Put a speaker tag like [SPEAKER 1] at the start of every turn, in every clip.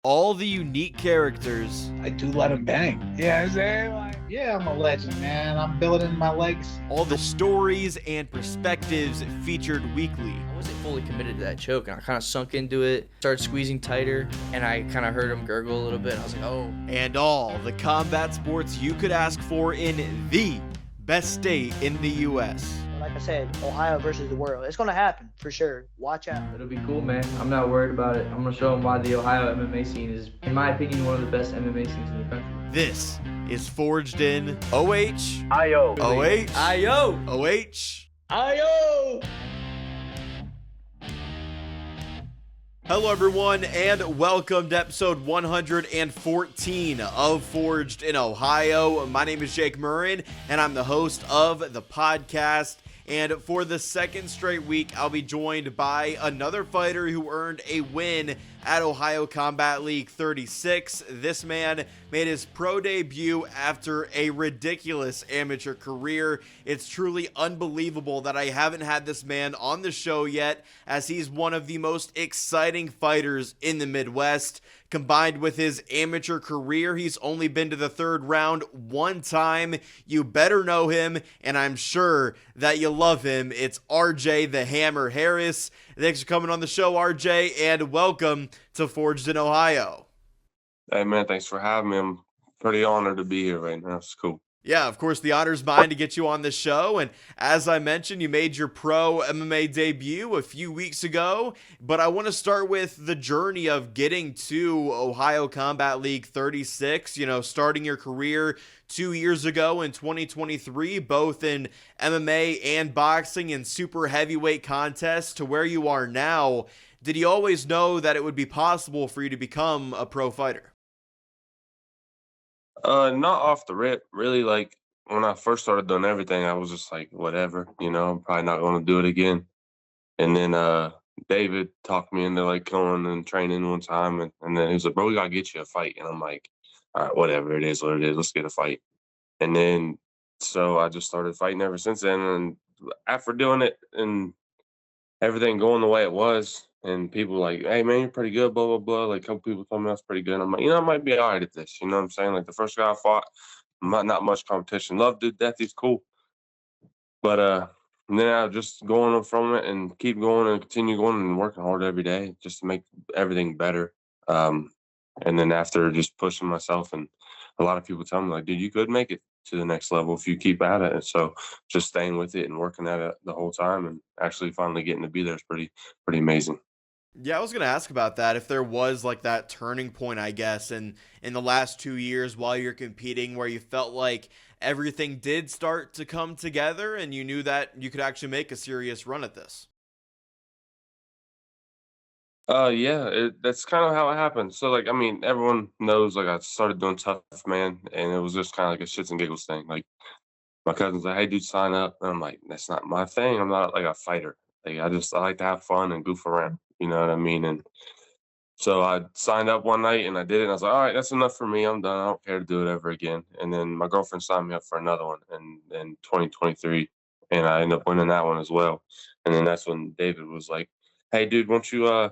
[SPEAKER 1] all the unique characters,
[SPEAKER 2] I do let him bang. Yeah, I'm saying? Like, yeah, I'm a legend, man. I'm building my legacy.
[SPEAKER 1] all the stories and perspectives featured weekly.
[SPEAKER 3] I wasn't fully committed to that choke, and I kind of sunk into it, started squeezing tighter, and I kind of heard him gurgle a little bit. I was like, oh.
[SPEAKER 1] And all the combat sports you could ask for in the best state in the U.S.
[SPEAKER 4] Like I said, Ohio versus the world. It's going to happen for sure. Watch out.
[SPEAKER 5] It'll be cool, man. I'm not worried about it. I'm going to show them why the Ohio MMA scene is, in my opinion, one of the best MMA scenes in the country.
[SPEAKER 1] This is Forged in OH.
[SPEAKER 6] IO.
[SPEAKER 1] OH.
[SPEAKER 3] IO.
[SPEAKER 1] OH.
[SPEAKER 3] IO.
[SPEAKER 1] Hello, everyone, and welcome to episode 114 of Forged in Ohio. My name is Jake Murren, and I'm the host of the podcast. And for the second straight week, I'll be joined by another fighter who earned a win at Ohio Combat League 36. This man made his pro debut after a ridiculous amateur career. It's truly unbelievable that I haven't had this man on the show yet, as he's one of the most exciting fighters in the Midwest. Combined with his amateur career, he's only been to the third round one time. You better know him, and I'm sure that you love him. It's RJ the Hammer Harris. Thanks for coming on the show, RJ, and welcome to Forged in Ohio.
[SPEAKER 6] Hey, man, thanks for having me. I'm pretty honored to be here right now. It's cool.
[SPEAKER 1] Yeah, of course, the honor's mine to get you on the show. And as I mentioned, you made your pro MMA debut a few weeks ago. But I want to start with the journey of getting to Ohio Combat League 36, starting your career 2 years ago in 2023, both in MMA and boxing and super heavyweight contests, to where you are now. Did you always know that it would be possible for you to become a pro fighter?
[SPEAKER 6] Not off the rip, really. Like when I first started doing everything, I was just like, whatever, I'm probably not going to do it again. And then David talked me into like going and training one time, and then he was like, bro, we gotta get you a fight. And I'm like, all right, whatever it is, what it is, let's get a fight. And then so I just started fighting ever since then. And after doing it and everything going the way it was, and people like, hey, man, you're pretty good, blah, blah, blah. Like, a couple people told me that's pretty good. I'm like, I might be all right at this. You know what I'm saying? Like, the first guy I fought, not much competition. Love dude, death, he's cool. But then I just going on from it and keep going and continue going and working hard every day just to make everything better. And then after just pushing myself, and a lot of people tell me, like, dude, you could make it to the next level if you keep at it. And so just staying with it and working at it the whole time and actually finally getting to be there is pretty amazing.
[SPEAKER 1] Yeah, I was going to ask about that. If there was like that turning point, I guess, in the last 2 years while you're competing, where you felt like everything did start to come together and you knew that you could actually make a serious run at this.
[SPEAKER 6] Yeah, that's kind of how it happened. So like, I mean, everyone knows like I started doing Tough Man, and it was just kind of like a shits and giggles thing. Like my cousin's like, hey, dude, sign up. And I'm like, that's not my thing. I'm not like a fighter. Like I like to have fun and goof around. You know what I mean? And so I signed up one night and I did it. And I was like, all right, that's enough for me. I'm done. I don't care to do it ever again. And then my girlfriend signed me up for another one in 2023. And I ended up winning that one as well. And then that's when David was like, hey, dude, won't you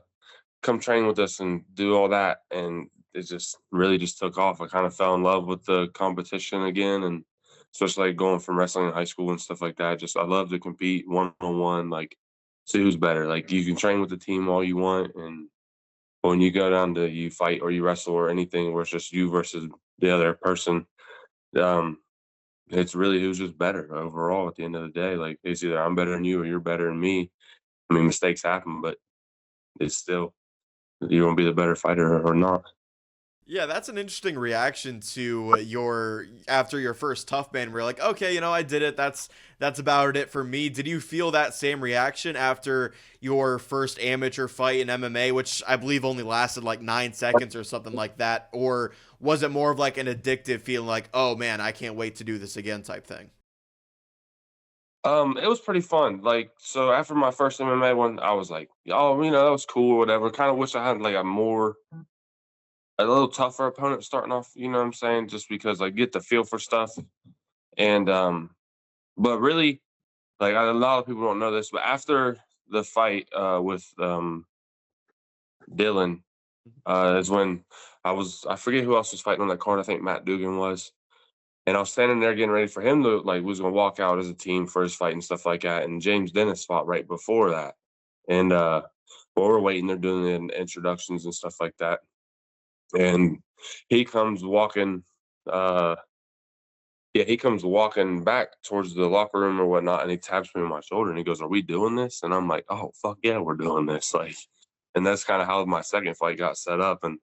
[SPEAKER 6] come train with us and do all that? And it just really just took off. I kind of fell in love with the competition again. And especially like going from wrestling in high school and stuff like that. I love to compete one-on-one, like see who's better. Like you can train with the team all you want, and when you go down to you fight or you wrestle or anything where it's just you versus the other person, um, it's really who's just better overall at the end of the day. Like it's either I'm better than you or you're better than me. I mean, mistakes happen, but it's still you want to be the better fighter or not.
[SPEAKER 1] Yeah, that's an interesting reaction to after your first Tough Man, where you're like, okay, I did it. That's about it for me. Did you feel that same reaction after your first amateur fight in MMA, which I believe only lasted like 9 seconds or something like that? Or was it more of like an addictive feeling, like, oh man, I can't wait to do this again type thing?
[SPEAKER 6] It was pretty fun. Like, so after my first MMA one, I was like, oh, that was cool or whatever. Kind of wish I had like a little tougher opponent starting off, you know what I'm saying? Just because I get the feel for stuff. And but really, like a lot of people don't know this, but after the fight with Dylan, Is when I forget who else was fighting on that card. I think Matt Dugan was. And I was standing there getting ready for him to like, we was gonna walk out as a team for his fight and stuff like that. And James Dennis fought right before that. And while we're waiting, they're doing the introductions and stuff like that. And he comes walking, uh, yeah, he comes walking back towards the locker room or whatnot, and he taps me on my shoulder and he goes, "Are we doing this?" And I'm like, "Oh fuck yeah, we're doing this!" Like, and that's kind of how my second fight got set up. And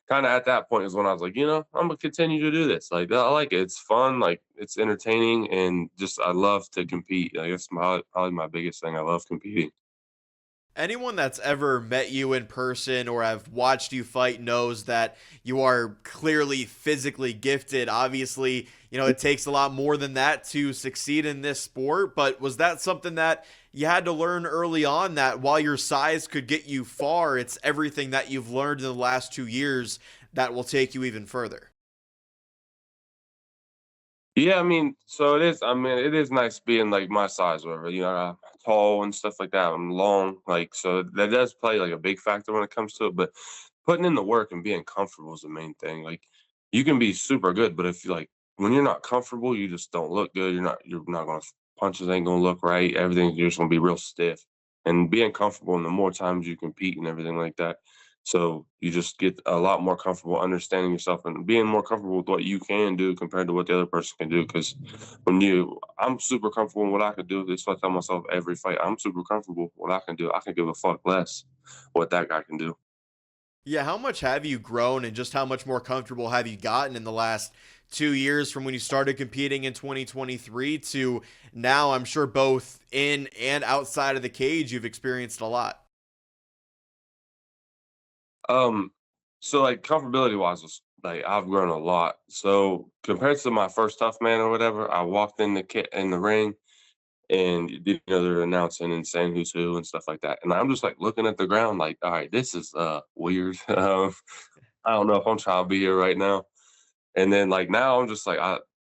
[SPEAKER 6] kind of at that point is when I was like, I'm gonna continue to do this. Like, I like it. It's fun. Like, it's entertaining, and just I love to compete. Like, it's probably my biggest thing. I love competing.
[SPEAKER 1] Anyone that's ever met you in person or have watched you fight knows that you are clearly physically gifted. Obviously, it takes a lot more than that to succeed in this sport, but was that something that you had to learn early on, that while your size could get you far, it's everything that you've learned in the last 2 years that will take you even further?
[SPEAKER 6] Yeah, I mean, so it is. I mean, it is nice being like my size, whatever. I'm tall and stuff like that. I'm long, like so that does play like a big factor when it comes to it. But putting in the work and being comfortable is the main thing. Like, you can be super good, but if you like when you're not comfortable, you just don't look good. You're not gonna punches ain't gonna look right. Everything's just gonna be real stiff. And being comfortable, and the more times you compete and everything like that, so you just get a lot more comfortable understanding yourself and being more comfortable with what you can do compared to what the other person can do. Because I'm super comfortable in what I can do. This is what I tell myself every fight. I'm super comfortable what I can do. I can give a fuck less what that guy can do.
[SPEAKER 1] Yeah, how much have you grown and just how much more comfortable have you gotten in the last 2 years from when you started competing in 2023 to now? I'm sure both in and outside of the cage, you've experienced a lot.
[SPEAKER 6] Um, so like comfortability wise, like I've grown a lot. So compared to my first tough man or whatever, I walked in the ring and they're announcing and saying who's who and stuff like that. And I'm just like looking at the ground, like, all right, this is weird. I don't know if I'm trying to be here right now. And then like now I'm just like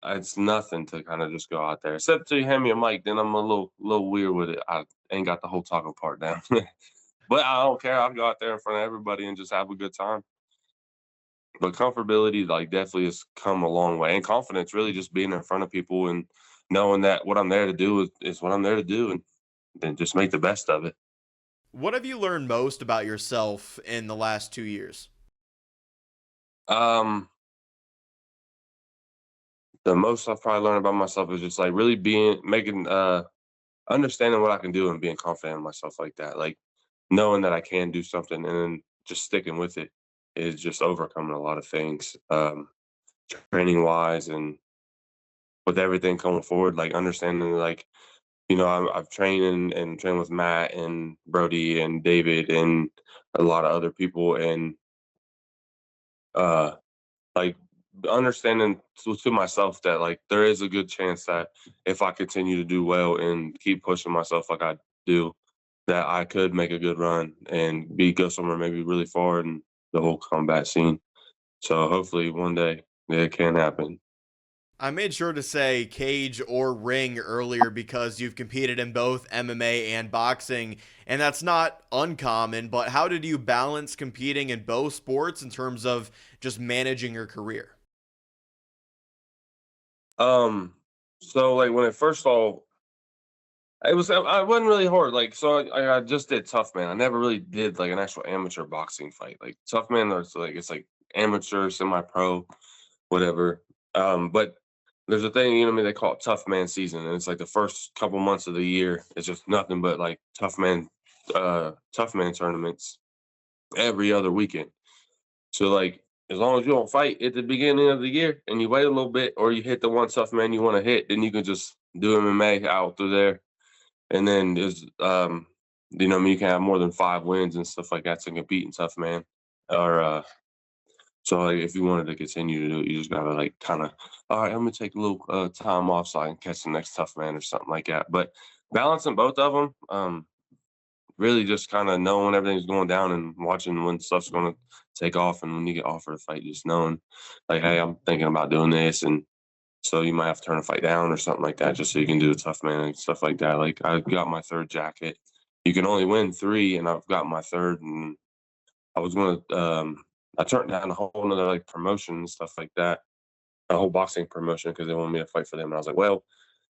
[SPEAKER 6] it's nothing to kind of just go out there. Except to hand me a mic, then I'm a little weird with it. I ain't got the whole talking part down. But I don't care. I'll go out there in front of everybody and just have a good time. But comfortability, like, definitely has come a long way, and confidence, really just being in front of people and knowing that what I'm there to do is what I'm there to do, and then just make the best of it.
[SPEAKER 1] What have you learned most about yourself in the last 2 years?
[SPEAKER 6] Um, the most I've probably learned about myself is just like really understanding what I can do and being confident in myself like that. Like knowing that I can do something and then just sticking with it is just overcoming a lot of things, training wise and with everything coming forward, like understanding like I've trained and trained with Matt and Brody and David and a lot of other people, and uh, like understanding to myself that like there is a good chance that if I continue to do well and keep pushing myself like I do, that I could make a good run and go somewhere maybe really far in the whole combat scene. So hopefully one day it can happen.
[SPEAKER 1] I made sure to say cage or ring earlier because you've competed in both MMA and boxing, and that's not uncommon, but how did you balance competing in both sports in terms of just managing your career?
[SPEAKER 6] Um, so like when it first all I wasn't really hard. Like, so I just did Tough Man. I never really did like an actual amateur boxing fight. Like Tough Man, it's like amateur, semi-pro, whatever. But there's a thing, what I mean, they call it Tough Man season, and it's like the first couple months of the year. It's just nothing but like Tough Man tournaments every other weekend. So like as long as you don't fight at the beginning of the year and you wait a little bit, or you hit the one Tough Man you want to hit, then you can just do MMA out through there. And then I mean, you can have more than 5 wins and stuff like that to compete in Tough Man. Or so like if you wanted to continue to do it, you just gotta like kind of, all right, I'm gonna take a little time off so I can catch the next Tough Man or something like that. But balancing both of them, really just kind of knowing when everything's going down and watching when stuff's gonna take off, and when you get offered a fight, just knowing like, hey, I'm thinking about doing this, and so you might have to turn a fight down or something like that just so you can do the Tough Man and stuff like that. Like I got my third jacket. You can only win 3, and I've got my third, and I was going to, I turned down a whole nother like promotion and stuff like that, a whole boxing promotion because they wanted me to fight for them. And I was like, well,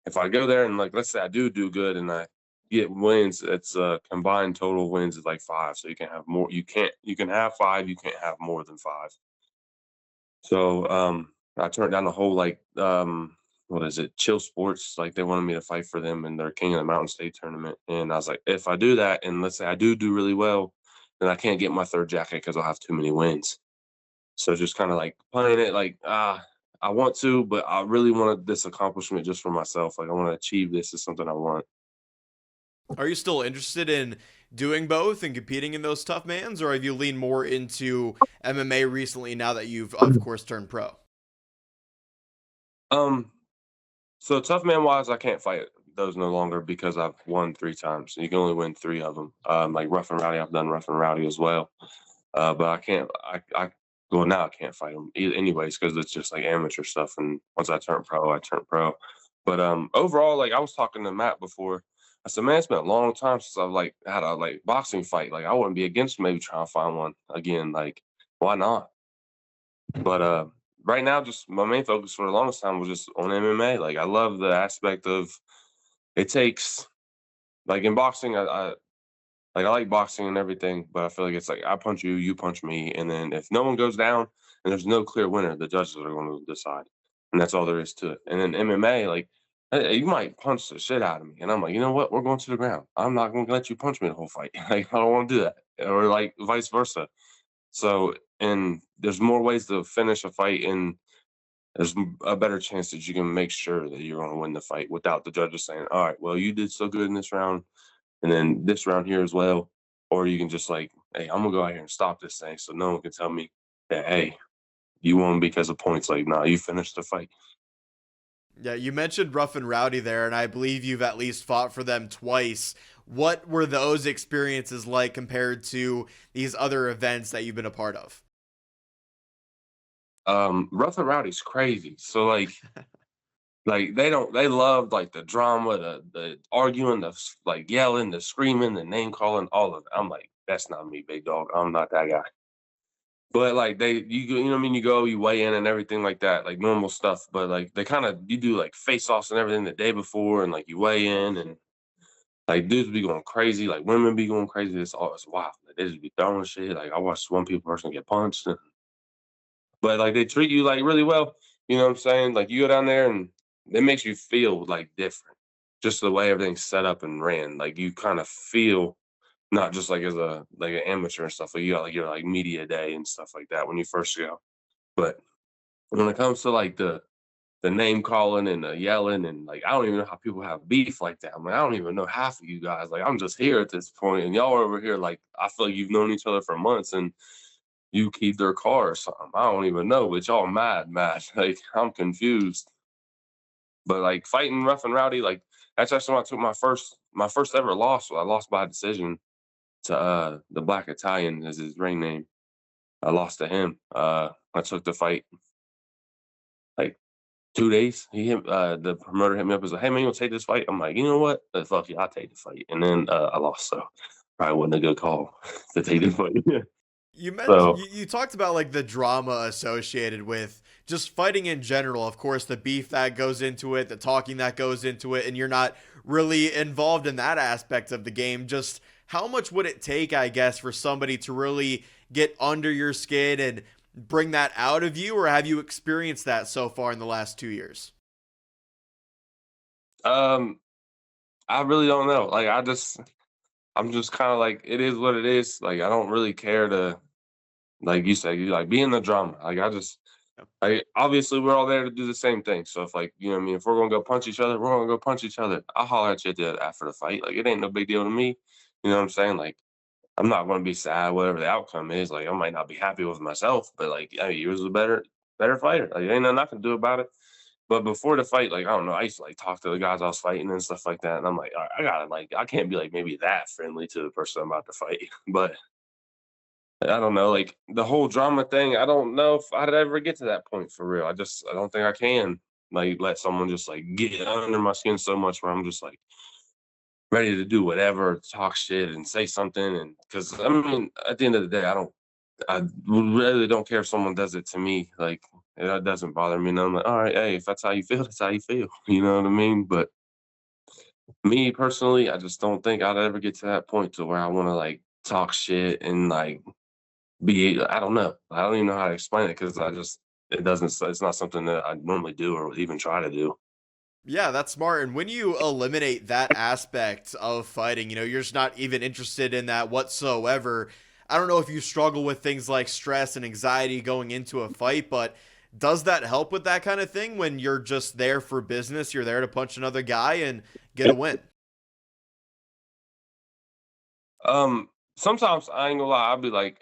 [SPEAKER 6] if I go there and like, let's say I do good and I get wins, it's combined total wins is like 5. So you can have more, you can have 5, you can't have more than 5. So I turned down the whole like what is it, Chill Sports, like they wanted me to fight for them in their King of the Mountain State tournament. And I was like, if I do that and let's say I do really well, then I can't get my 3rd jacket because I'll have too many wins. So just kind of like playing it like I want to, but I really wanted this accomplishment just for myself. Like I want to achieve this is something I want.
[SPEAKER 1] Are you still interested in doing both and competing in those tough mans, or have you leaned more into MMA recently now that you've, of course, turned pro?
[SPEAKER 6] So tough man wise, I can't fight those no longer because I've won 3 times. You can only win 3 of them. Like rough and rowdy, I've done rough and rowdy as well. But I can't. Well now I can't fight them anyways because it's just like amateur stuff. And once I turn pro, I turn pro. But overall, like I was talking to Matt before. I said, man, it's been a long time since I've like had a like boxing fight. Like I wouldn't be against maybe trying to find one again. Like why not? But right now, just my main focus for the longest time was just on MMA. Like I love the aspect of it takes like in boxing, I like boxing and everything, but I feel like it's like I punch you, you punch me, and then if no one goes down and there's no clear winner, the judges are going to decide, and that's all there is to it. And then MMA, like you might punch the shit out of me, and I'm like, you know what? We're going to the ground. I'm not going to let you punch me the whole fight. Like I don't want to do that, or like vice versa. So, and there's more ways to finish a fight, and there's a better chance that you can make sure that you're going to win the fight without the judges saying, all right, well, you did so good in this round and then this round here as well. Or you can just like, hey, I'm gonna go out here and stop this thing so no one can tell me that, hey, you won because of points. Like, nah, you finished the fight.
[SPEAKER 1] Yeah, you mentioned Rough and Rowdy there, and I believe you've at least fought for them twice. What were those experiences like compared to these other events that you've been a part of?
[SPEAKER 6] Rough and Rowdy's crazy. So like they loved like the drama, the arguing, the like yelling, the screaming, the name calling, all of it. I'm like, that's not me, big dog. I'm not that guy. But like you know what I mean, you go, you weigh in and everything like that, like normal stuff. But like they kind of you do like face offs and everything the day before, and like you weigh in and like dudes be going crazy, like women be going crazy. It's wild. Like, they just be throwing shit. Like I watched one person get punched, but like they treat you like really well. You know what I'm saying? Like you go down there and it makes you feel like different. Just the way everything's set up and ran. Like you kind of feel not just like as a like an amateur and stuff. Like you got like your like media day and stuff like that when you first go. But when it comes to like the name calling and the yelling and like I don't even know how people have beef like that. I mean, I don't even know half of you guys. Like I'm just here at this point and y'all are over here like I feel like you've known each other for months and you keep their car or something. I don't even know, but y'all mad. Like I'm confused. But like fighting rough and rowdy, like that's actually when I took my first ever loss. I lost by decision to the Black Italian is his ring name. I lost to him. I took the fight like 2 days. The promoter hit me up and said, "Hey man, you want to take this fight?" I'm like, you know what? Fuck you, I'll take the fight. And then I lost, so probably wasn't a good call to take the fight.
[SPEAKER 1] You mentioned
[SPEAKER 6] So
[SPEAKER 1] you talked about like the drama associated with just fighting in general. Of course, the beef that goes into it, the talking that goes into it, and you're not really involved in that aspect of the game. Just how much would it take, I guess, for somebody to really get under your skin and bring that out of you, or have you experienced that so far in the last 2 years?
[SPEAKER 6] um, I really don't know. Like I'm just kind of like it is what it is. Like I don't really care to like you say you like be in the drama. Like I just like obviously we're all there to do the same thing. So if like you know what I mean, if we're gonna go punch each other, we're gonna go punch each other. I'll holler at you after the fight. Like it ain't no big deal to me. You know what I'm saying? Like I'm not gonna be sad whatever the outcome is. Like I might not be happy with myself, but like I mean, you was a better fighter. Like ain't nothing I can do about it. But before the fight, like I don't know, I used to like talk to the guys I was fighting and stuff like that. And I'm like, all right, I gotta like I can't be like maybe that friendly to the person I'm about to fight. But I don't know, like the whole drama thing, I don't know if I'd ever get to that point for real. I don't think I can like let someone just like get under my skin so much where I'm just like ready to do whatever, talk shit and say something. And because I mean, at the end of the day, I really don't care if someone does it to me. Like, that doesn't bother me. And I'm like, all right, hey, if that's how you feel, that's how you feel. You know what I mean? But me personally, I just don't think I'd ever get to that point to where I want to like talk shit and like be. I don't know. I don't even know how to explain it because it doesn't. It's not something that I normally do or even try to do.
[SPEAKER 1] Yeah, that's smart. And when you eliminate that aspect of fighting, you're just not even interested in that whatsoever. I don't know if you struggle with things like stress and anxiety going into a fight, but does that help with that kind of thing when you're just there for business? You're there to punch another guy and get a win.
[SPEAKER 6] Sometimes I ain't gonna lie, I'll be like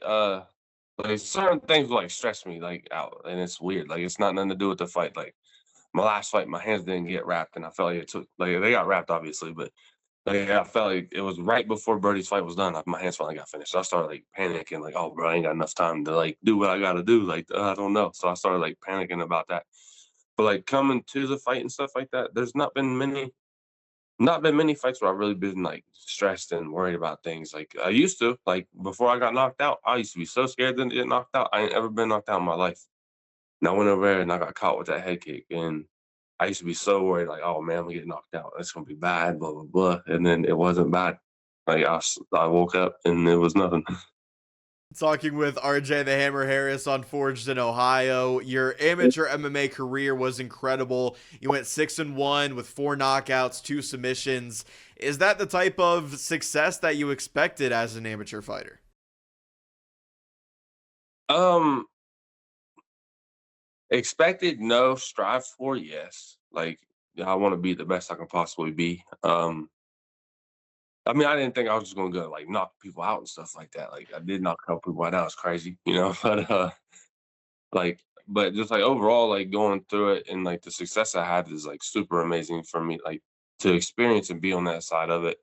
[SPEAKER 6] certain things will, like stress me like out, and it's weird. Like it's not nothing to do with the fight. Like my last fight, my hands didn't get wrapped, and I felt like it took like they got wrapped obviously, but like I felt like it was right before Birdie's fight was done. Like, my hands finally got finished. So I started like panicking, like, oh bro, I ain't got enough time to like do what I gotta do. Like I don't know. So I started like panicking about that. But like coming to the fight and stuff like that, there's not been many fights where I've really been like stressed and worried about things. Like I used to, like before I got knocked out, I used to be so scared to get knocked out. I ain't ever been knocked out in my life. And I went over there and I got caught with that head kick. And I used to be so worried, like, oh man, I'm gonna get knocked out. It's gonna be bad, blah, blah, blah. And then it wasn't bad. Like I woke up and it was nothing.
[SPEAKER 1] Talking with RJ the Hammer Harris on Forged in Ohio. Your amateur MMA career was incredible. You went 6-1 with 4 knockouts, 2 submissions. Is that the type of success that you expected as an amateur fighter?
[SPEAKER 6] Um, Expected, no. Strive for, yes. Like, yeah, I want to be the best I can possibly be. I mean, I didn't think I was just gonna go like knock people out and stuff like that. Like I did knock a couple people out. That was crazy, you know. But just like overall, like going through it and like the success I had is like super amazing for me. Like to experience and be on that side of it,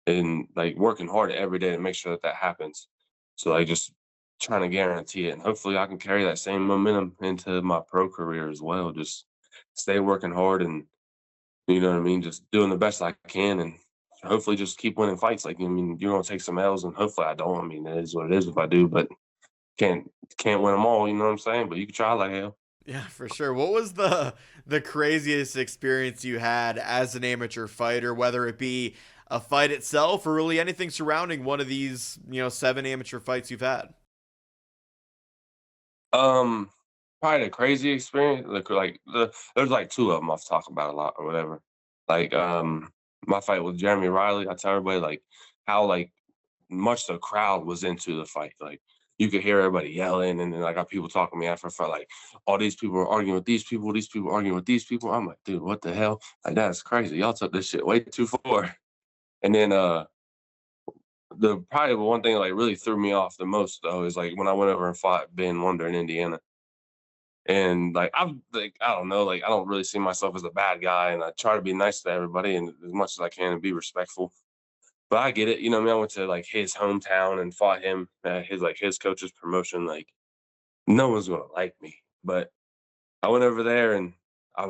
[SPEAKER 6] and like working hard every day to make sure that that happens. So like just trying to guarantee it, and hopefully I can carry that same momentum into my pro career as well. Just stay working hard and you know what I mean, just doing the best I can, and hopefully just keep winning fights. Like I mean, you're gonna take some L's, and hopefully I don't. I mean, it is what it is if I do, but can't can't win them all. You know what I'm saying? But you can try like hell.
[SPEAKER 1] Yeah, for sure. What was the craziest experience you had as an amateur fighter, whether it be a fight itself or really anything surrounding one of these, 7 amateur fights you've had?
[SPEAKER 6] Um, Probably the crazy experience. There's like two of them I've talked about a lot or whatever. Like my fight with Jeremy Riley. I tell everybody like how like much the crowd was into the fight. Like you could hear everybody yelling, and then I got people talking to me after a fight, like all these people are arguing with these people arguing with these people. I'm like, dude, what the hell? Like that's crazy. Y'all took this shit way too far. And then the probably the one thing that, like really threw me off the most though is like when I went over and fought Ben Wonder in Indiana. And like I'm like I don't know, like I don't really see myself as a bad guy, and I try to be nice to everybody and as much as I can and be respectful. But I get it, you know what I mean? I went to like his hometown and fought him at his coach's promotion. Like no one's gonna like me. But I went over there and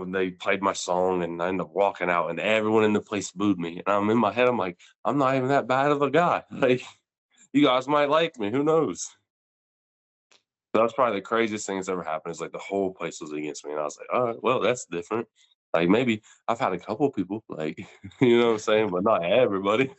[SPEAKER 6] they played my song and I ended up walking out and everyone in the place booed me. And I'm in my head, I'm like, I'm not even that bad of a guy. Like you guys might like me, who knows? That was probably the craziest thing that's ever happened. Is like the whole place was against me, and I was like, "All right, well, that's different." Like maybe I've had a couple people, like you know what I'm saying, but not everybody.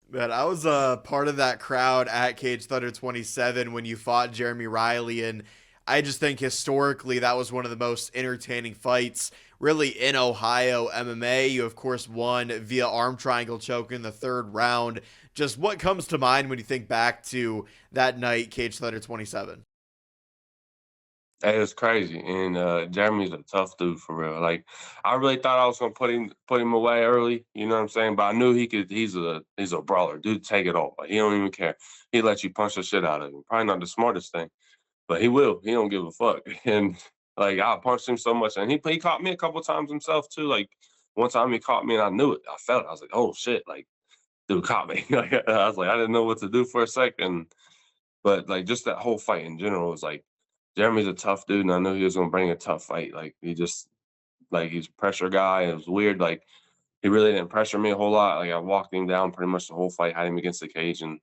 [SPEAKER 1] Man, I was a part of that crowd at Cage Thunder 27 when you fought Jeremy Riley, and I just think historically that was one of the most entertaining fights really in Ohio MMA. You, of course, won via arm triangle choke in the 3rd round. Just what comes to mind when you think back to that night, Cage Thunder 27?
[SPEAKER 6] It was crazy, and Jeremy's a tough dude for real. Like I really thought I was gonna put him away early, you know what I'm saying? But I knew he could. He's a brawler, dude. Take it all. Like, he don't even care. He let you punch the shit out of him. Probably not the smartest thing, but he will. He don't give a fuck. And like I punched him so much, and he caught me a couple times himself too. Like one time he caught me, and I knew it. I felt it. I was like, oh shit, like dude caught me. Like, I was like, I didn't know what to do for a second. But like just that whole fight in general was like Jeremy's a tough dude, and I knew he was gonna bring a tough fight. Like he just like he's a pressure guy. It was weird. Like he really didn't pressure me a whole lot. Like I walked him down pretty much the whole fight, had him against the cage, and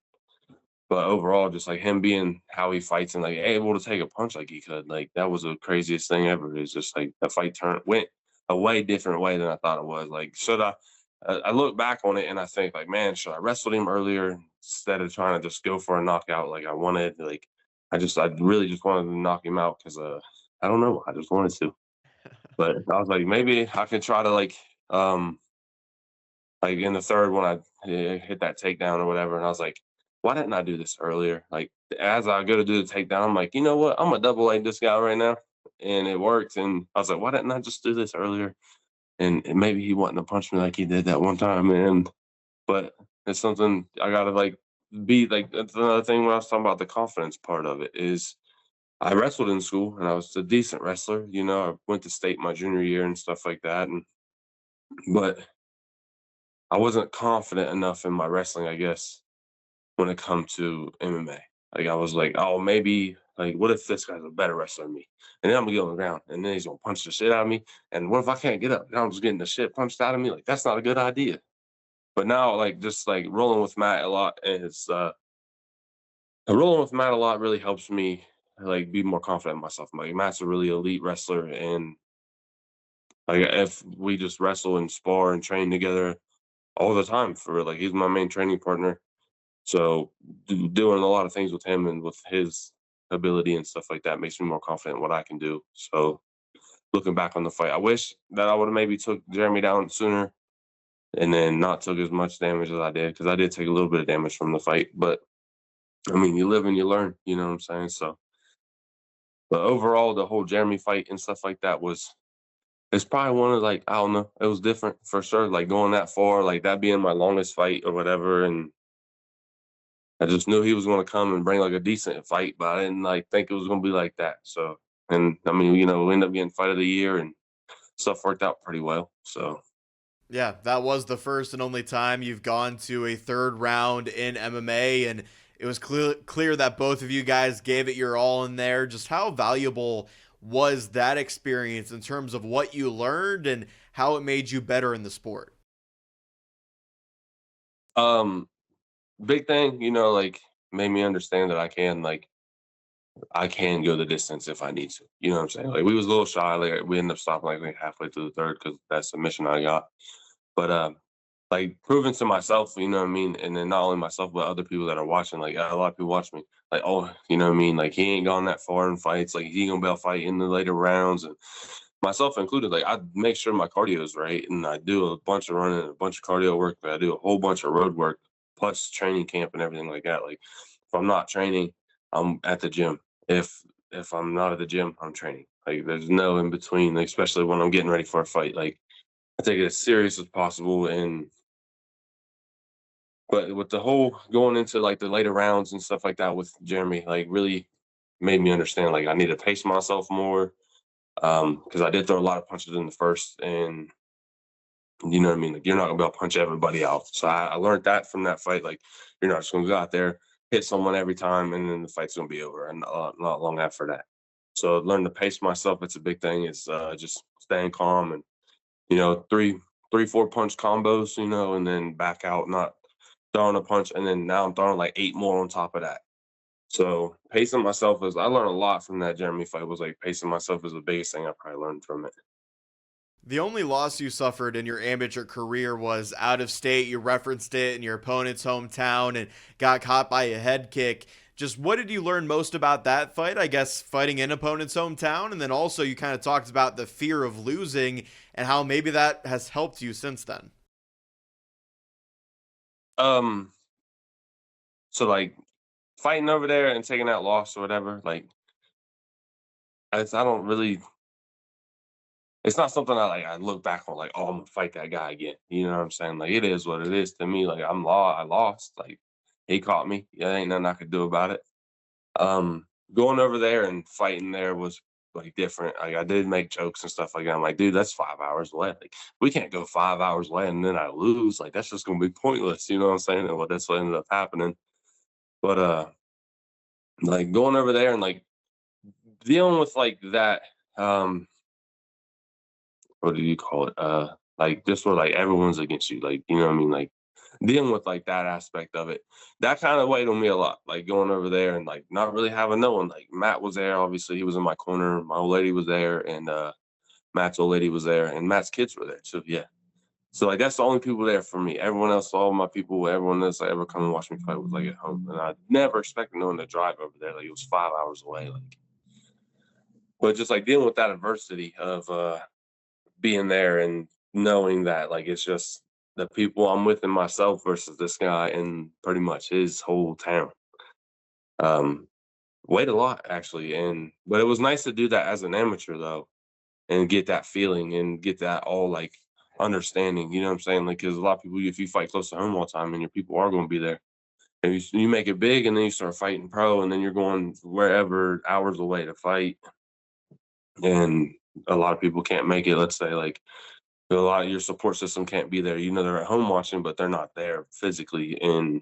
[SPEAKER 6] But overall, just like him being how he fights and like able to take a punch like he could, like that was the craziest thing ever. It's just like the fight went a way different way than I thought it was. Like, should I look back on it and I think like, man, should I wrestled him earlier instead of trying to just go for a knockout like I wanted? Like, I really just wanted to knock him out because I don't know, I just wanted to. But I was like, maybe I could try to like in the third when I hit that takedown or whatever, and I was like, why didn't I do this earlier? Like as I go to do the takedown, I'm like, you know what? I'm gonna double leg this guy right now, and it worked. And I was like, why didn't I just do this earlier? And maybe he wasn't to punch me like he did that one time. And but it's something I gotta like be like. That's another thing when I was talking about the confidence part of it is I wrestled in school and I was a decent wrestler. You know, I went to state my junior year and stuff like that. And but I wasn't confident enough in my wrestling, I guess, when it comes to MMA. Like I was like, oh, maybe like what if this guy's a better wrestler than me? And then I'm gonna get on the ground and then he's gonna punch the shit out of me. And what if I can't get up? And I'm just getting the shit punched out of me. Like that's not a good idea. But now like just like rolling with Matt a lot is rolling with Matt a lot really helps me like be more confident in myself. Like Matt's a really elite wrestler and like if we just wrestle and spar and train together all the time for real, like he's my main training partner. So doing a lot of things with him and with his ability and stuff like that makes me more confident in what I can do. So looking back on the fight, I wish that I would have maybe took Jeremy down sooner and then not took as much damage as I did because I did take a little bit of damage from the fight. But I mean, you live and you learn. You know what I'm saying? So, but overall, the whole Jeremy fight and stuff like that was it's probably one of like I don't know, it was different for sure. Like going that far, like that being my longest fight or whatever, and I just knew he was going to come and bring like a decent fight, but I didn't like think it was going to be like that. So, and I mean, you know, we ended up getting fight of the year and stuff worked out pretty well. So,
[SPEAKER 1] Yeah, that was the first and only time you've gone to a third round in MMA, and it was clear that both of you guys gave it your all in there. Just how valuable was that experience in terms of what you learned and how it made you better in the sport?
[SPEAKER 6] um, big thing, you know, like made me understand that I can go the distance if I need to. You know what I'm saying? Like we was a little shy. Like we ended up stopping like halfway through the third because that submission I got. But like proving to myself, you know what I mean, and then not only myself but other people that are watching. Like a lot of people watch me. Like oh, you know what I mean. Like he ain't gone that far in fights. Like he gonna be able to fight in the later rounds and myself included. Like I make sure my cardio is right and I do a bunch of running, a bunch of cardio work. But I do a whole bunch of road work plus training camp and everything like that. Like if I'm not training, I'm at the gym if I'm not at the gym, I'm training. Like there's no in between, like, especially when I'm getting ready for a fight. Like I take it as serious as possible. And but with the whole going into like the later rounds and stuff like that with Jeremy, like really made me understand like I need to pace myself more. Because I did throw a lot of punches in the first and you know what I mean? Like you're not gonna be able to punch everybody out. So I learned that from that fight. Like you're not just gonna go out there, hit someone every time, and then the fight's gonna be over. And not long after that. So learn to pace myself. It's a big thing. It's just staying calm and you know three, 4 punch combos. You know, and then back out, not throwing a punch, and then now I'm throwing like 8 more on top of that. So pacing myself is I learned a lot from that Jeremy fight. Was like pacing myself is the biggest thing I probably learned from it.
[SPEAKER 1] The only loss you suffered in your amateur career was out of state. You referenced it in your opponent's hometown and got caught by a head kick. Just what did you learn most about that fight? I guess fighting in opponent's hometown. And then also you kind of talked about the fear of losing and how maybe that has helped you since then.
[SPEAKER 6] Um, so like fighting over there and taking that loss or whatever, like I don't really. It's not something I look back on like, oh, I'm gonna fight that guy again. You know what I'm saying? Like it is what it is to me. Like I lost. Like he caught me. Yeah, ain't nothing I could do about it. Going over there and fighting there was like different. Like I did make jokes and stuff like that. I'm like, dude, that's 5 hours away. Like we can't go 5 hours away and then I lose. Like that's just gonna be pointless. You know what I'm saying? And that's what ended up happening. But like going over there and like dealing with like that. What do you call it? Like just where like everyone's against you. Like you know what I mean? Like dealing with like that aspect of it, that kind of weighed on me a lot. Like going over there and like not really having no one. Like Matt was there, obviously he was in my corner. My old lady was there, and Matt's old lady was there, and Matt's kids were there too. Yeah. So like that's the only people there for me. Everyone else, all my people, everyone else like ever come and watch me fight was like at home, and I never expected no one to drive over there. Like it was 5 hours away. Like, but just like dealing with that adversity of being there and knowing that like it's just the people I'm with and myself versus this guy and pretty much his whole town. Um, weighed a lot actually, and but it was nice to do that as an amateur though, and get that feeling and get that all like understanding. You know what I'm saying? Like, because a lot of people, if you fight close to home all the time, and your people are going to be there, and you make it big, and then you start fighting pro, and then you're going wherever hours away to fight, and a lot of people can't make it. Let's say like a lot of your support system can't be there. You know, they're at home watching, but they're not there physically. And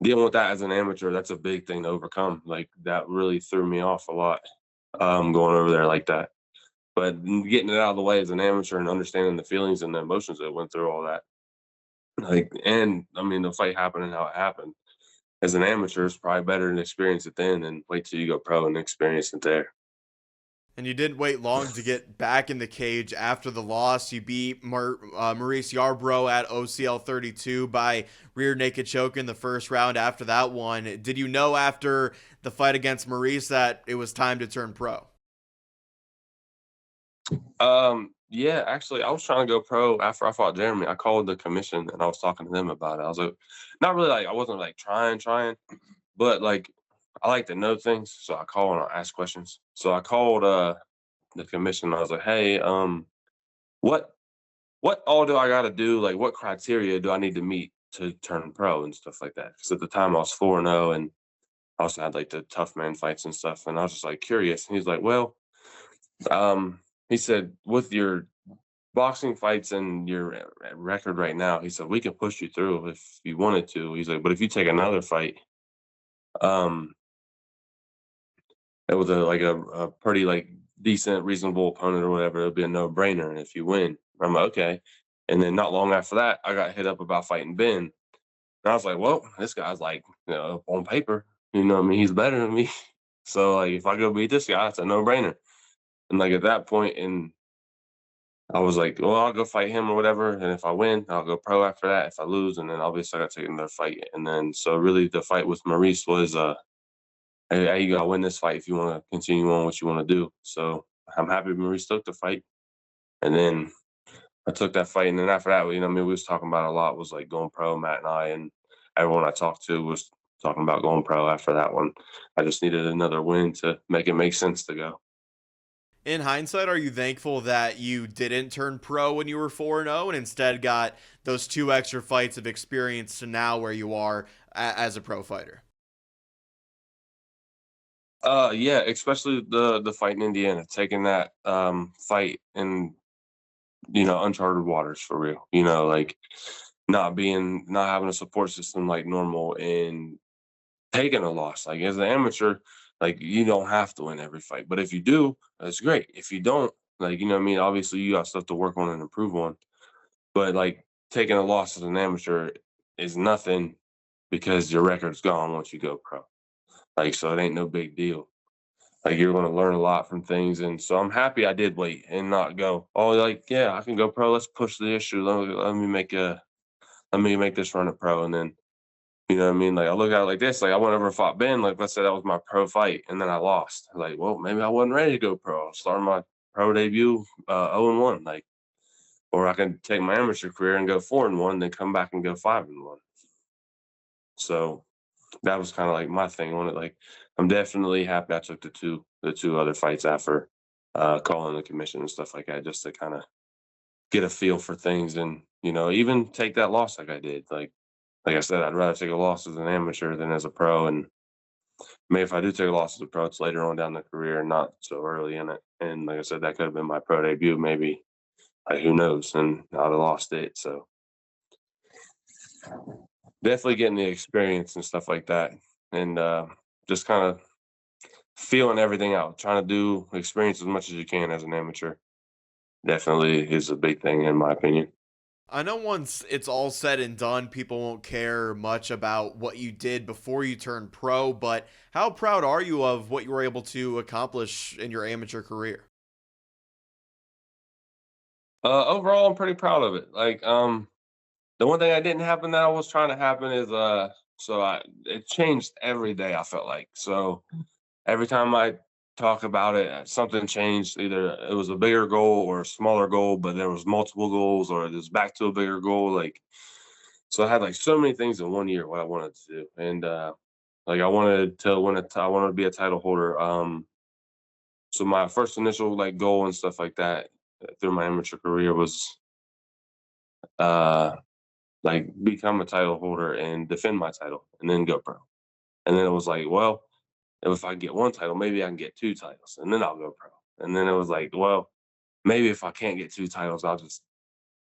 [SPEAKER 6] dealing with that as an amateur, that's a big thing to overcome. Like that really threw me off a lot, going over there like that. But getting it out of the way as an amateur and understanding the feelings and the emotions that went through all that, like, and I mean, the fight happened and how it happened. As an amateur, it's probably better to experience it then and wait till you go pro and experience it there.
[SPEAKER 1] And you didn't wait long to get back in the cage after the loss. You beat Maurice Yarbrough at OCL 32 by rear naked choke in the first round after that one. Did you know after the fight against Maurice that it was time to turn pro?
[SPEAKER 6] Yeah, actually, I was trying to go pro after I fought Jeremy. I called the commission and I was talking to them about it. I was like, not really like I wasn't like trying, but like I like to know things, so I call and I ask questions. So I called the commission. I was like, hey, what all do I got to do? Like, what criteria do I need to meet to turn pro and stuff like that? Because at the time I was 4-0 and I also had like the tough man fights and stuff, and I was just like curious. And he's like, well, he said, with your boxing fights and your record right now, he said, we can push you through if you wanted to. He's like, but if you take another fight, um, it was a pretty like decent, reasonable opponent or whatever, it'll be a no brainer. And if you win, I'm like, okay. And then not long after that, I got hit up about fighting Ben. And I was like, well, this guy's like, on paper, what I mean, he's better than me. So like, if I go beat this guy, it's a no brainer. And like at that point, and I was like, well, I'll go fight him or whatever. And if I win, I'll go pro after that. If I lose, and then obviously I got to take another fight. And then, so really the fight with Maurice was, hey, you got to win this fight if you want to continue on what you want to do. So I'm happy Maurice took the fight. And then I took that fight. And then after that, we was talking about a lot, was like going pro, Matt and I, and everyone I talked to was talking about going pro after that one. I just needed another win to make it make sense to go.
[SPEAKER 1] In hindsight, are you thankful that you didn't turn pro when you were 4-0 and instead got those 2 extra fights of experience to now where you are as a pro fighter?
[SPEAKER 6] Yeah, especially the fight in Indiana, taking that fight in uncharted waters for real. Like not having a support system like normal and taking a loss. Like as an amateur, like you don't have to win every fight, but if you do, that's great. If you don't, like obviously you got stuff to work on and improve on. But like taking a loss as an amateur is nothing because your record's gone once you go pro. Like so, it ain't no big deal. Like you're going to learn a lot from things, and so I'm happy I did wait and not go. Oh, like yeah, I can go pro. Let's push the issue. Let me make this run a pro, and then like I look at it like this. Like I went over and fought Ben. Like let's say that was my pro fight, and then I lost. Like well, maybe I wasn't ready to go pro. I'll start my pro debut 0-1. Like or I can take my amateur career and go 4-1, then come back and go 5-1. So that was kind of like my thing on it. Like I'm definitely happy I took the two other fights after calling the commission and stuff like that, just to kind of get a feel for things and even take that loss like I did. Like I said, I'd rather take a loss as an amateur than as a pro. And maybe if I do take a loss as a pro, it's later on down the career and not so early in it. And like I said, that could have been my pro debut, maybe. Like who knows? And I'd have lost it. So definitely getting the experience and stuff like that, and just kind of feeling everything out, trying to do experience as much as you can as an amateur. Definitely is a big thing in my opinion.
[SPEAKER 1] I know once it's all said and done, people won't care much about what you did before you turned pro, but how proud are you of what you were able to accomplish in your amateur career?
[SPEAKER 6] Overall, I'm pretty proud of it. Like, the one thing that didn't happen that I was trying to happen is it changed every day. I felt like so every time I talk about it, something changed. Either it was a bigger goal or a smaller goal, but there was multiple goals, or it was back to a bigger goal. Like, so I had like so many things in 1 year what I wanted to do, and like I wanted to win I wanted to be a title holder. So my first initial like goal and stuff like that through my amateur career was uh like become a title holder and defend my title and then go pro. And then it was like, well, if I get one title, maybe I can get two titles and then I'll go pro. And then it was like, well, maybe if I can't get two titles, I'll just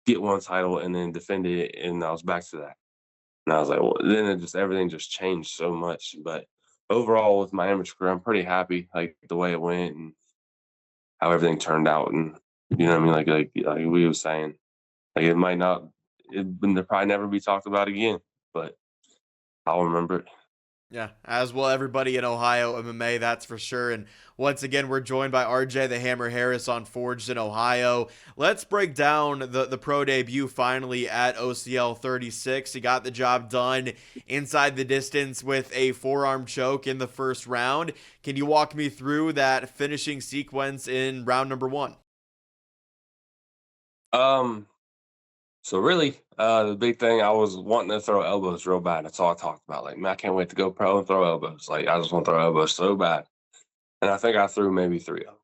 [SPEAKER 6] get one title and then defend it. And I was back to that. And I was like, well, then everything just changed so much. But overall, with my amateur career, I'm pretty happy, like the way it went and how everything turned out. And you know what I mean? Like we were saying, like it might not, it will probably never be talked about again, but I'll remember it.
[SPEAKER 1] Yeah, as will everybody in Ohio MMA, that's for sure. And once again, we're joined by RJ the Hammer Harris on Forged in Ohio. Let's break down the pro debut finally at OCL 36. He got the job done inside the distance with a forearm choke in the first round. Can you walk me through that finishing sequence in round number one?
[SPEAKER 6] Um, so really, the big thing I was wanting to throw elbows real bad. That's all I talked about. Like, man, I can't wait to go pro and throw elbows. Like, I just want to throw elbows so bad. And I think I threw maybe three of them.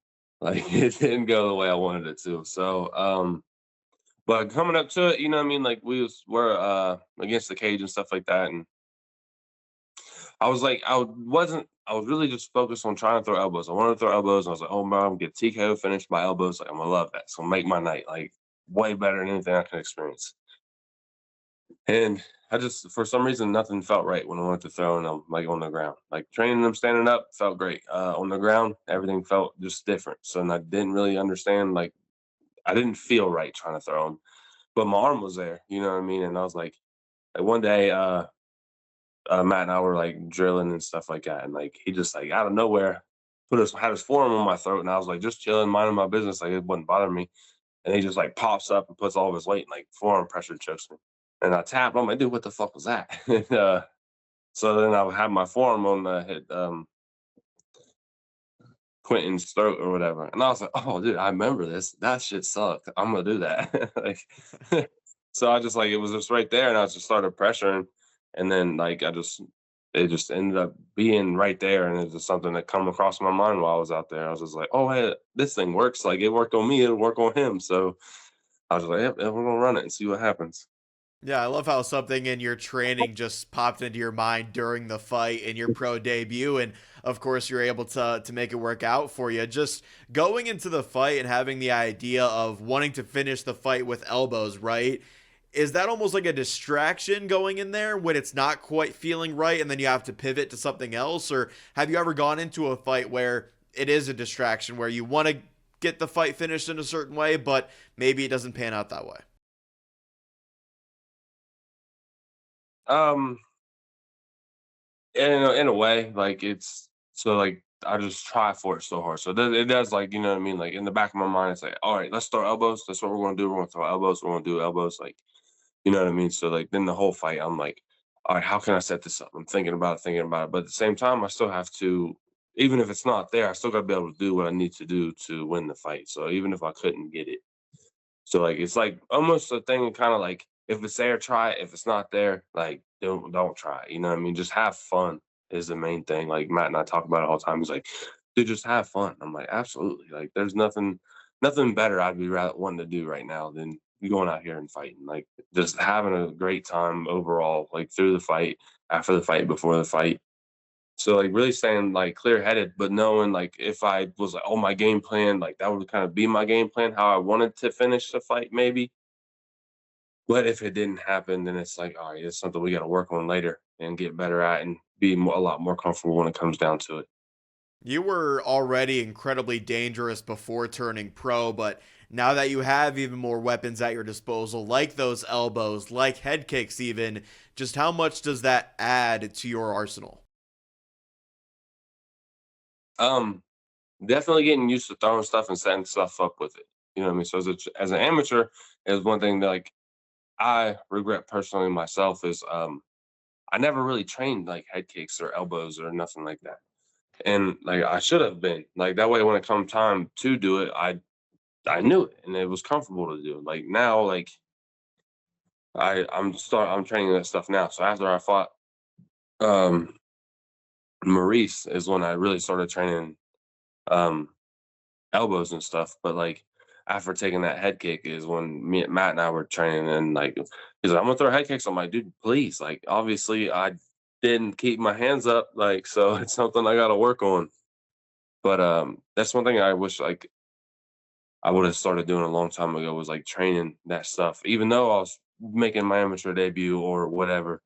[SPEAKER 6] Like, it didn't go the way I wanted it to. So, but coming up to it, you know what I mean? Like, we're against the cage and stuff like that. And I was like, I was really just focused on trying to throw elbows. I wanted to throw elbows. And I was like, oh, man, I'm going to get TKO finished by elbows. Like, I'm going to love that. So, make my night, like, way better than anything I can experience. And I just, for some reason, nothing felt right when I went to throwing them like on the ground. Like training them standing up felt great. On the ground, everything felt just different. So and I didn't really understand. Like I didn't feel right trying to throw them, but my arm was there. You know what I mean? And I was like one day, Matt and I were like drilling and stuff like that, and like he just like out of nowhere had his forearm on my throat, and I was like just chilling, minding my business, like it wouldn't bother me. And he just like pops up and puts all of his weight, and like forearm pressure chokes me. And I tapped. I'm like, dude, what the fuck was that? and, so then I would have my forearm on the hit Quentin's throat or whatever. And I was like, oh, dude, I remember this. That shit sucked. I'm gonna do that. like, so I just like it was just right there, and I just started pressuring, and then like it just ended up being right there, and it's just something that come across my mind while I was out there. I was just like, oh, hey, this thing works. Like it worked on me, it'll work on him. So I was like, yep, we're gonna run it and see what happens.
[SPEAKER 1] Yeah, I love how something in your training just popped into your mind during the fight in your pro debut, and of course you're able to make it work out for you. Just going into the fight and having the idea of wanting to finish the fight with elbows, right? Is that almost like a distraction going in there when it's not quite feeling right and then you have to pivot to something else? Or have you ever gone into a fight where it is a distraction, where you want to get the fight finished in a certain way, but maybe it doesn't pan out that way?
[SPEAKER 6] Um, in a way, like it's so like I just try for it so hard. So it does like you know what I mean. Like in the back of my mind, it's like, all right, let's throw elbows. That's what we're gonna do. We're gonna throw elbows. We're gonna do elbows. Like you know what I mean. So like then the whole fight, I'm like, all right, how can I set this up? I'm thinking about it. But at the same time, I still have to, even if it's not there, I still gotta be able to do what I need to do to win the fight. So even if I couldn't get it. So like it's like almost a thing kind of like if it's there, try it. If it's not there, like don't try. You know what I mean? Just have fun is the main thing. Like Matt and I talk about it all the time. He's like, dude, just have fun. I'm like, absolutely. Like there's nothing better I'd be rather wanting to do right now than going out here and fighting. Like just having a great time overall, like through the fight, after the fight, before the fight. So like really staying like clear headed, but knowing like if I was like, oh, my game plan, like that would kind of be my game plan, how I wanted to finish the fight, maybe. But if it didn't happen, then it's like, all right, it's something we got to work on later and get better at and be a lot more comfortable when it comes down to it.
[SPEAKER 1] You were already incredibly dangerous before turning pro, but now that you have even more weapons at your disposal, like those elbows, like head kicks even, just how much does that add to your arsenal?
[SPEAKER 6] Um, Definitely getting used to throwing stuff and setting stuff up with it. You know what I mean? So as an amateur, is one thing that like I regret personally myself is I never really trained like head kicks or elbows or nothing like that. And like I should have been. Like that way when it come time to do it, I knew it and it was comfortable to do. Like now, like I'm training that stuff now. So after I fought um Maurice is when I really started training um elbows and stuff. But like after taking that head kick is when Matt and I were training and like he's like, I'm gonna throw head kicks. I'm like, dude, please. Like obviously I didn't keep my hands up, like so it's something I gotta work on. But that's one thing I wish like I would have started doing a long time ago was like training that stuff. Even though I was making my amateur debut or whatever,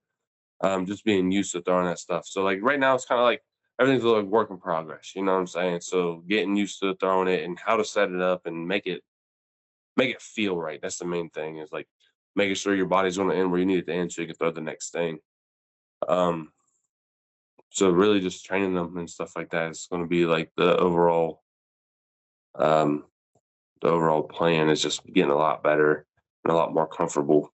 [SPEAKER 6] just being used to throwing that stuff. So like right now it's kind of like everything's a like work in progress. You know what I'm saying? So getting used to throwing it and how to set it up and make it feel right. That's the main thing is like making sure your body's going to end where you need it to end so you can throw the next thing. Um, so really just training them and stuff like that is going to be like um, the overall plan is just getting a lot better and a lot more comfortable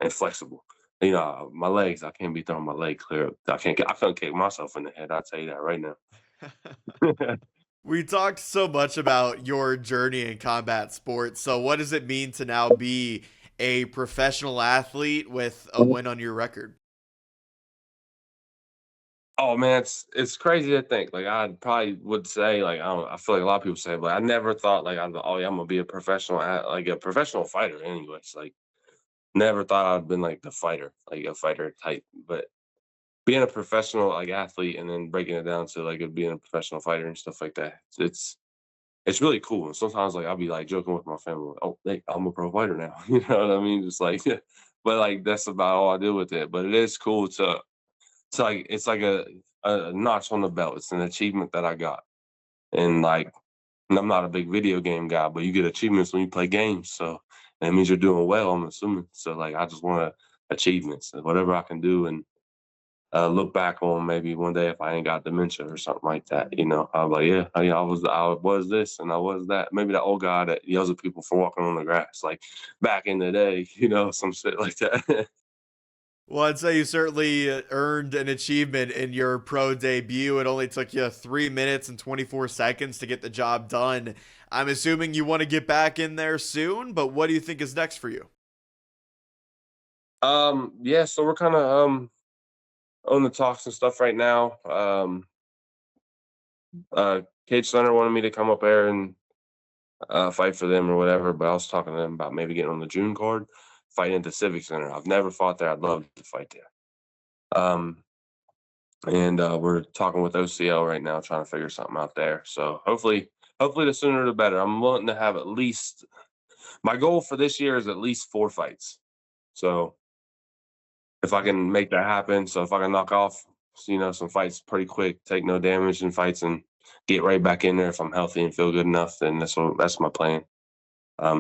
[SPEAKER 6] and flexible. You know, my legs, I can't be throwing my leg clear. I couldn't kick myself in the head. I'll tell you that right now.
[SPEAKER 1] We talked so much about your journey in combat sports. So, what does it mean to now be a professional athlete with a win on your record?
[SPEAKER 6] Oh man, it's crazy to think. Like I probably would say, like I feel like a lot of people say, but I never thought like oh yeah, I'm gonna be a like a professional fighter. Anyways, like never thought I'd been like the fighter, like a fighter type. But being a professional like athlete and then breaking it down to like being a professional fighter and stuff like that, it's really cool. And sometimes like I'll be like joking with my family, like, oh, hey, I'm a pro fighter now. You know what I mean? Just like, but like that's about all I do with it. But it is cool to like it's like a notch on the belt. It's an achievement that I got. And like and I'm not a big video game guy, but you get achievements when you play games. So that means you're doing well, I'm assuming. So like I just want achievements and whatever I can do and look back on maybe one day if I ain't got dementia or something like that. You know, I'm like, yeah, I was this and I was that. Maybe the old guy that yells at people for walking on the grass, like back in the day, you know, some shit like that.
[SPEAKER 1] Well, I'd say you certainly earned an achievement in your pro debut. It only took you 3 minutes and 24 seconds to get the job done. I'm assuming you want to get back in there soon, but what do you think is next for you?
[SPEAKER 6] Yeah, so we're kind of on the talks and stuff right now. Cage Center wanted me to come up there and fight for them or whatever, but I was talking to them about maybe getting on the June card, fighting at the Civic Center. I've never fought there. I'd love to fight there. Um, and we're talking with OCL right now, trying to figure something out there. So hopefully the sooner the better. I'm wanting to have at least my goal for this year is at least 4 fights. So if I can make that happen, so if I can knock off, you know, some fights pretty quick, take no damage in fights, and get right back in there if I'm healthy and feel good enough, then that's my plan.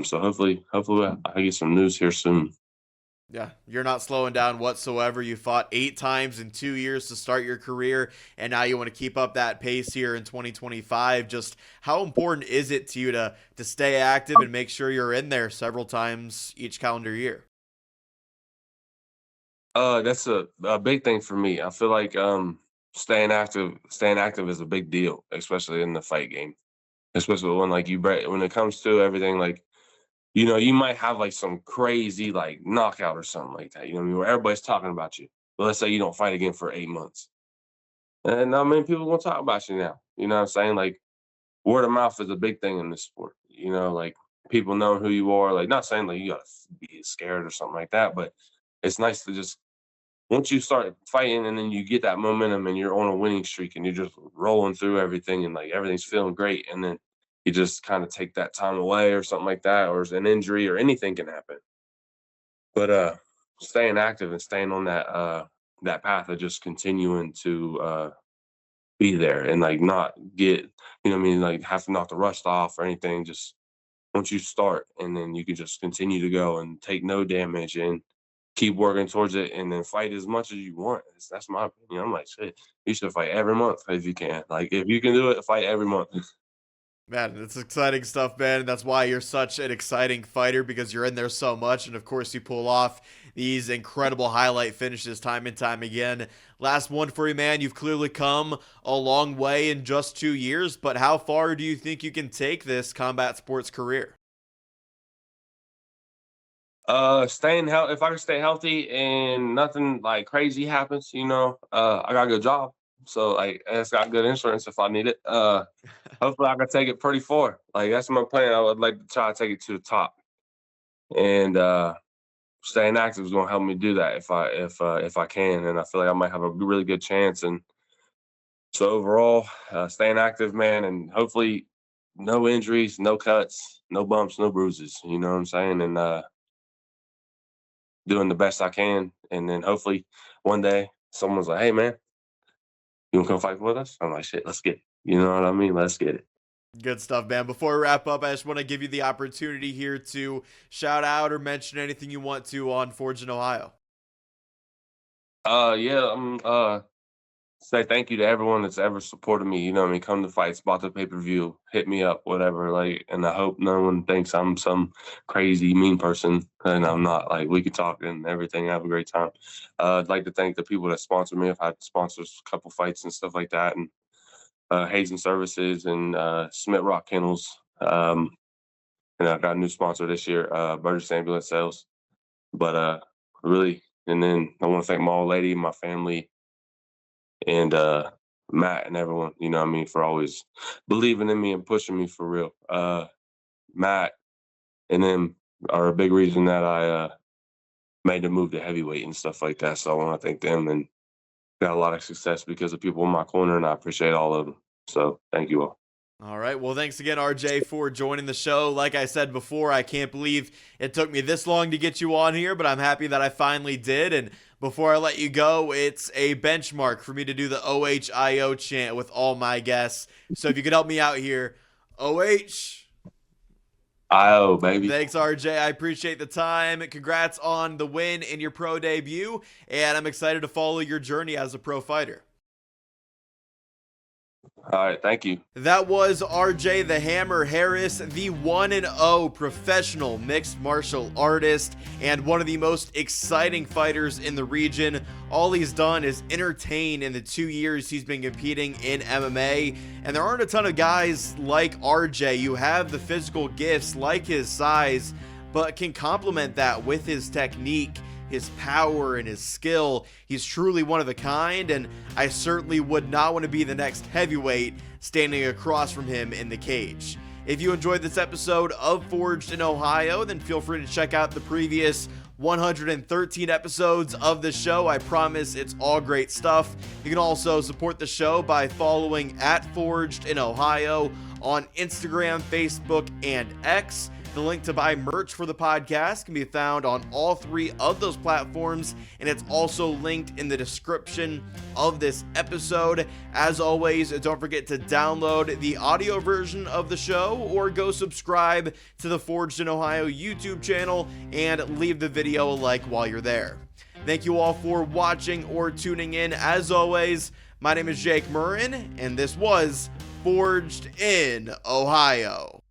[SPEAKER 6] So hopefully I get some news here soon.
[SPEAKER 1] Yeah, you're not slowing down whatsoever. You fought 8 times in 2 years to start your career, and now you want to keep up that pace here in 2025. Just how important is it to you to stay active and make sure you're in there several times each calendar year?
[SPEAKER 6] That's a big thing for me. I feel like staying active is a big deal, especially in the fight game. Especially when like when it comes to everything, like you know, you might have like some crazy like knockout or something like that. You know what I mean? Where everybody's talking about you. But let's say you don't fight again for 8 months. And I mean people gonna talk about you now. You know what I'm saying? Like word of mouth is a big thing in this sport. You know, like people know who you are. Like not saying like you gotta be scared or something like that, but it's nice to just once you start fighting and then you get that momentum and you're on a winning streak and you're just rolling through everything and like everything's feeling great and then you just kind of take that time away or something like that or an injury or anything can happen. But staying active and staying on that path of just continuing to be there and like not get, you know what I mean, like have to knock the rust off or anything. Just once you start, and then you can just continue to go and take no damage and keep working towards it, and then fight as much as you want. That's my opinion. I'm like, shit, you should fight every month if you can. Like, if you can do it, fight every month.
[SPEAKER 1] Man, it's exciting stuff, man. That's why you're such an exciting fighter, because you're in there so much. And of course, you pull off these incredible highlight finishes time and time again. Last one for you, man. You've clearly come a long way in just 2 years, but how far do you think you can take this combat sports career?
[SPEAKER 6] Staying healthy. If I can stay healthy and nothing like crazy happens, I got a good job. So like, it's got good insurance if I need it. Hopefully I can take it pretty far. Like, that's my plan. I would like to try to take it to the top. And staying active is gonna help me do that if I can. And I feel like I might have a really good chance. And so overall, staying active, man, and hopefully no injuries, no cuts, no bumps, no bruises. You know what I'm saying? And doing the best I can. And then hopefully one day someone's like, hey, man, you want to come fight with us? I'm like, shit, let's get it. You know what I mean? Let's get it.
[SPEAKER 1] Good stuff, man. Before we wrap up, I just want to give you the opportunity here to shout out or mention anything you want to on Forged in Ohio.
[SPEAKER 6] Say thank you to everyone that's ever supported me. You know what I mean? Come to fights, bought the pay-per-view, hit me up, whatever. Like, and I hope no one thinks I'm some crazy mean person, and I'm not. Like, we can talk and everything, have a great time. I'd like to thank the people that sponsor me. I've had sponsors, a couple fights and stuff like that, and Hazen Services and Smith Rock Kennels. And I got a new sponsor this year, Burgess Ambulance Sales. But really, and then I want to thank my old lady, my family, and Matt and everyone, you know what I mean, for always believing in me and pushing me for real. Matt and them are a big reason that I made the move to heavyweight and stuff like that. So I want to thank them, and got a lot of success because of people in my corner, and I appreciate all of them. So thank you all.
[SPEAKER 1] All right. Well, thanks again, RJ, for joining the show. Like I said before, I can't believe it took me this long to get you on here, but I'm happy that I finally did. And before I let you go, it's a benchmark for me to do the OHIO chant with all my guests. So if you could help me out here, OH.
[SPEAKER 6] IO, baby.
[SPEAKER 1] Thanks, RJ. I appreciate the time. Congrats on the win in your pro debut, and I'm excited to follow your journey as a pro fighter.
[SPEAKER 6] All right, thank you.
[SPEAKER 1] That was RJ the Hammer Harris, the 1-0 professional mixed martial artist and one of the most exciting fighters in the region. All he's done is entertain in the 2 years he's been competing in MMA, and there aren't a ton of guys like RJ who have the physical gifts like his size, but can complement that with his technique, his power, and his skill. He's truly one of a kind, and I certainly would not want to be the next heavyweight standing across from him in the cage. If you enjoyed this episode of Forged in Ohio, then feel free to check out the previous 113 episodes of the show. I promise it's all great stuff. You can also support the show by following @ForgedInOhio on Instagram, Facebook, and X. The link to buy merch for the podcast can be found on all 3 of those platforms, and it's also linked in the description of this episode. As always, don't forget to download the audio version of the show or go subscribe to the Forged in Ohio YouTube channel and leave the video a like while you're there. Thank you all for watching or tuning in. As always, my name is Jake Murren, and this was Forged in Ohio.